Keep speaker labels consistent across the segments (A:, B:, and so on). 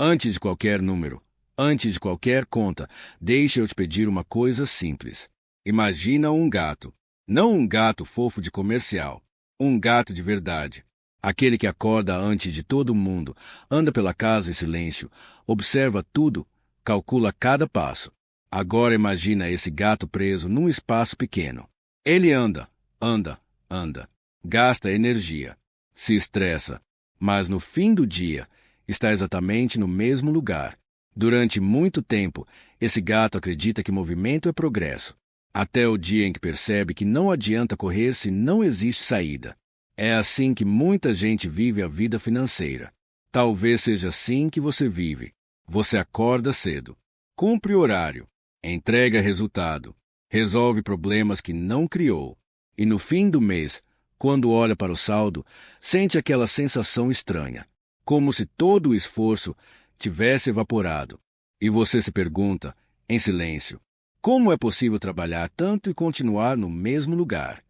A: Antes de qualquer número, antes de qualquer conta, deixa eu te pedir uma coisa simples. Imagina um gato. Não um gato fofo de comercial. Um gato de verdade. Aquele que acorda antes de todo mundo, anda pela casa em silêncio, observa tudo, calcula cada passo. Agora imagina esse gato preso num espaço pequeno. Ele anda, anda, anda. Gasta energia. Se estressa. Mas no fim do dia, está exatamente no mesmo lugar. Durante muito tempo, esse gato acredita que movimento é progresso. Até o dia em que percebe que não adianta correr se não existe saída. É assim que muita gente vive a vida financeira. Talvez seja assim que você vive. Você acorda cedo, cumpre horário, entrega resultado, resolve problemas que não criou. E no fim do mês, quando olha para o saldo, sente aquela sensação estranha, como se todo o esforço tivesse evaporado. E você se pergunta, em silêncio, como é possível trabalhar tanto e continuar no mesmo lugar?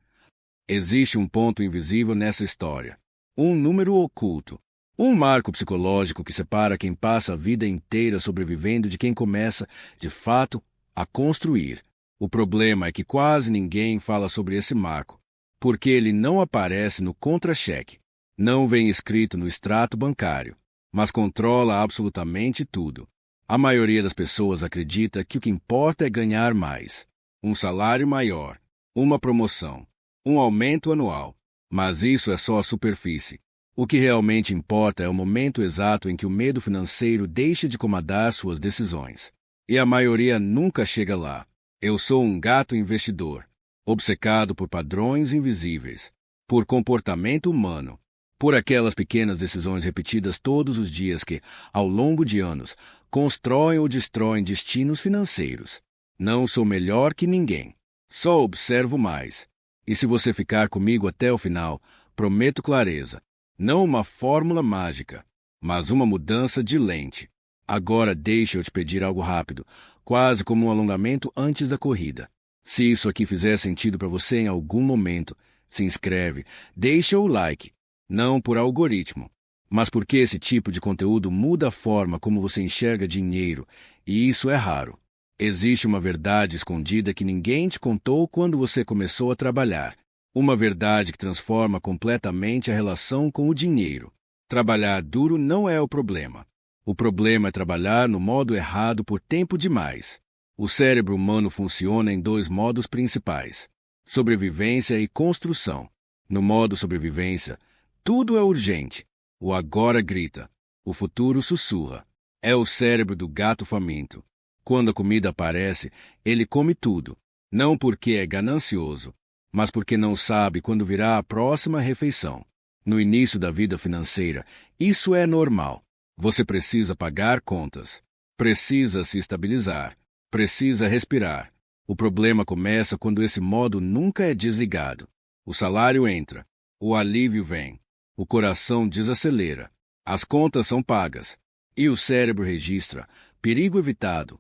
A: Existe um ponto invisível nessa história, um número oculto, um marco psicológico que separa quem passa a vida inteira sobrevivendo de quem começa, de fato, a construir. O problema é que quase ninguém fala sobre esse marco, porque ele não aparece no contra-cheque, não vem escrito no extrato bancário, mas controla absolutamente tudo. A maioria das pessoas acredita que o que importa é ganhar mais, um salário maior, uma promoção, um aumento anual. Mas isso é só a superfície. O que realmente importa é o momento exato em que o medo financeiro deixa de comandar suas decisões. E a maioria nunca chega lá. Eu sou um gato investidor, obcecado por padrões invisíveis, por comportamento humano, por aquelas pequenas decisões repetidas todos os dias que, ao longo de anos, constroem ou destroem destinos financeiros. Não sou melhor que ninguém. Só observo mais. E se você ficar comigo até o final, prometo clareza. Não uma fórmula mágica, mas uma mudança de lente. Agora deixa eu te pedir algo rápido, quase como um alongamento antes da corrida. Se isso aqui fizer sentido para você em algum momento, se inscreve, deixa o like. Não por algoritmo, mas porque esse tipo de conteúdo muda a forma como você enxerga dinheiro, e isso é raro. Existe uma verdade escondida que ninguém te contou quando você começou a trabalhar. Uma verdade que transforma completamente a relação com o dinheiro. Trabalhar duro não é o problema. O problema é trabalhar no modo errado por tempo demais. O cérebro humano funciona em dois modos principais: sobrevivência e construção. No modo sobrevivência, tudo é urgente. O agora grita. O futuro sussurra. É o cérebro do gato faminto. Quando a comida aparece, ele come tudo. Não porque é ganancioso, mas porque não sabe quando virá a próxima refeição. No início da vida financeira, isso é normal. Você precisa pagar contas. Precisa se estabilizar. Precisa respirar. O problema começa quando esse modo nunca é desligado. O salário entra. O alívio vem. O coração desacelera. As contas são pagas. E o cérebro registra: perigo evitado.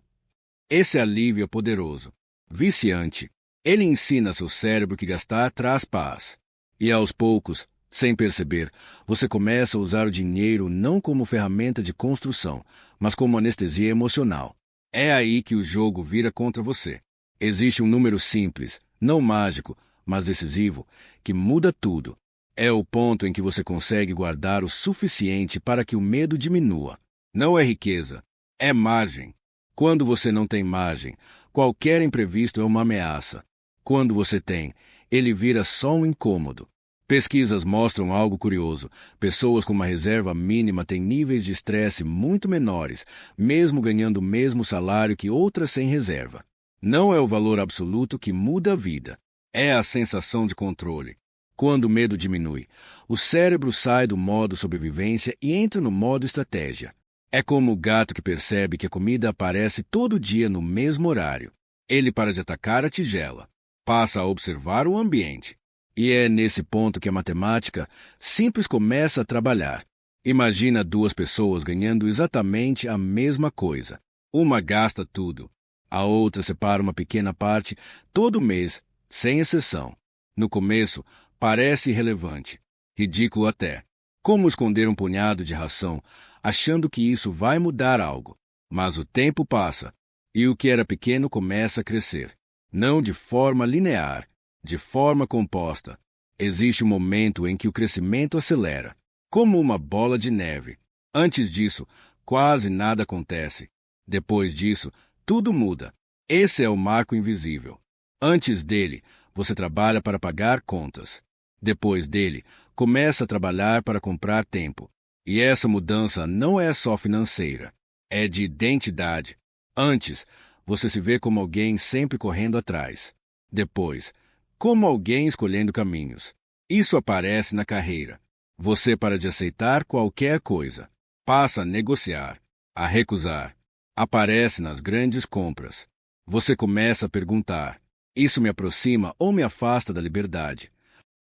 A: Esse alívio é poderoso, viciante. Ele ensina seu cérebro que gastar traz paz. E aos poucos, sem perceber, você começa a usar o dinheiro não como ferramenta de construção, mas como anestesia emocional. É aí que o jogo vira contra você. Existe um número simples, não mágico, mas decisivo, que muda tudo. É o ponto em que você consegue guardar o suficiente para que o medo diminua. Não é riqueza, é margem. Quando você não tem margem, qualquer imprevisto é uma ameaça. Quando você tem, ele vira só um incômodo. Pesquisas mostram algo curioso. Pessoas com uma reserva mínima têm níveis de estresse muito menores, mesmo ganhando o mesmo salário que outras sem reserva. Não é o valor absoluto que muda a vida. É a sensação de controle. Quando o medo diminui, o cérebro sai do modo sobrevivência e entra no modo estratégia. É como o gato que percebe que a comida aparece todo dia no mesmo horário. Ele para de atacar a tigela, passa a observar o ambiente. E é nesse ponto que a matemática simples começa a trabalhar. Imagina duas pessoas ganhando exatamente a mesma coisa. Uma gasta tudo. A outra separa uma pequena parte todo mês, sem exceção. No começo, parece irrelevante, ridículo até. Como esconder um punhado de ração, achando que isso vai mudar algo. Mas o tempo passa, e o que era pequeno começa a crescer. Não de forma linear, de forma composta. Existe um momento em que o crescimento acelera, como uma bola de neve. Antes disso, quase nada acontece. Depois disso, tudo muda. Esse é o marco invisível. Antes dele, você trabalha para pagar contas. Depois dele, começa a trabalhar para comprar tempo. E essa mudança não é só financeira, é de identidade. Antes, você se vê como alguém sempre correndo atrás. Depois, como alguém escolhendo caminhos. Isso aparece na carreira. Você para de aceitar qualquer coisa. Passa a negociar, a recusar. Aparece nas grandes compras. Você começa a perguntar: isso me aproxima ou me afasta da liberdade?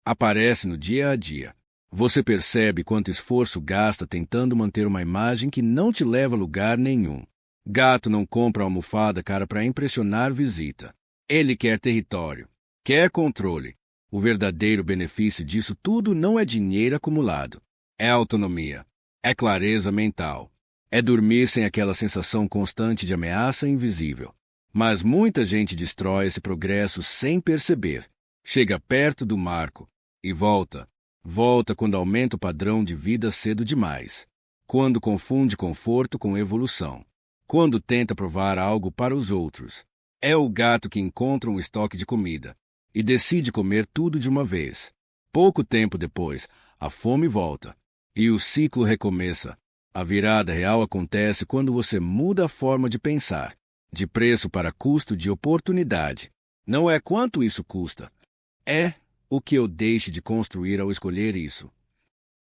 A: Aparece no dia a dia. Você percebe quanto esforço gasta tentando manter uma imagem que não te leva a lugar nenhum. Gato não compra almofada cara para impressionar visita. Ele quer território, quer controle. O verdadeiro benefício disso tudo não é dinheiro acumulado. É autonomia. É clareza mental. É dormir sem aquela sensação constante de ameaça invisível. Mas muita gente destrói esse progresso sem perceber. Chega perto do marco e volta. Volta quando aumenta o padrão de vida cedo demais. Quando confunde conforto com evolução. Quando tenta provar algo para os outros. É o gato que encontra um estoque de comida e decide comer tudo de uma vez. Pouco tempo depois, a fome volta e o ciclo recomeça. A virada real acontece quando você muda a forma de pensar, de preço para custo de oportunidade. Não é quanto isso custa, é o que eu deixe de construir ao escolher isso.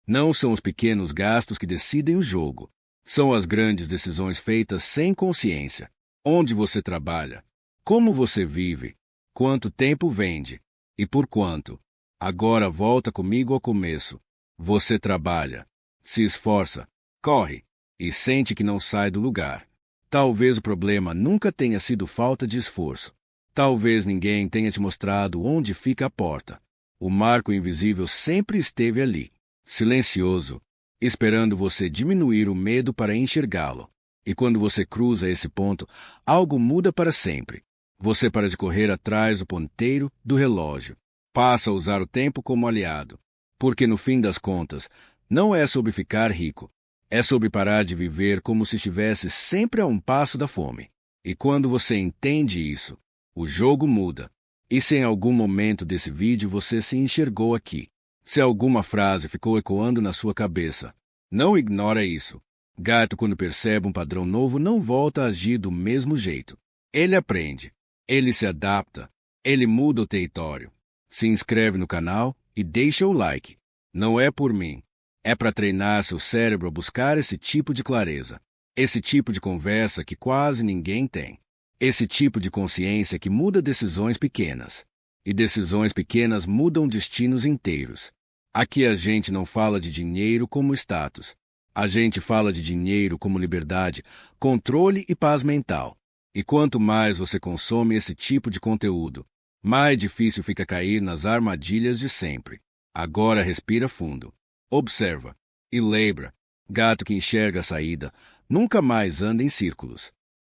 A: Não são os pequenos gastos que decidem o jogo. São as grandes decisões feitas sem consciência. Onde você trabalha, como você vive, quanto tempo vende e por quanto. Agora volta comigo ao começo. Você trabalha, se esforça, corre e sente que não sai do lugar. Talvez o problema nunca tenha sido falta de esforço. Talvez ninguém tenha te mostrado onde fica a porta. O marco invisível sempre esteve ali, silencioso, esperando você diminuir o medo para enxergá-lo. E quando você cruza esse ponto, algo muda para sempre. Você para de correr atrás do ponteiro do relógio. Passa a usar o tempo como aliado. Porque no fim das contas, não é sobre ficar rico. É sobre parar de viver como se estivesse sempre a um passo da fome. E quando você entende isso, o jogo muda. E se em algum momento desse vídeo você se enxergou aqui, se alguma frase ficou ecoando na sua cabeça, não ignora isso. Gato, quando percebe um padrão novo, não volta a agir do mesmo jeito. Ele aprende, ele se adapta, ele muda o território. Se inscreve no canal e deixa o like. Não é por mim, é para treinar seu cérebro a buscar esse tipo de clareza, esse tipo de conversa que quase ninguém tem. Esse tipo de consciência que muda decisões pequenas. E decisões pequenas mudam destinos inteiros. Aqui a gente não fala de dinheiro como status. A gente fala de dinheiro como liberdade, controle e paz mental. E quanto mais você consome esse tipo de conteúdo, mais difícil fica cair nas armadilhas de sempre. Agora respira fundo. Observa. E lembra, gato que enxerga a saída nunca mais anda em círculos.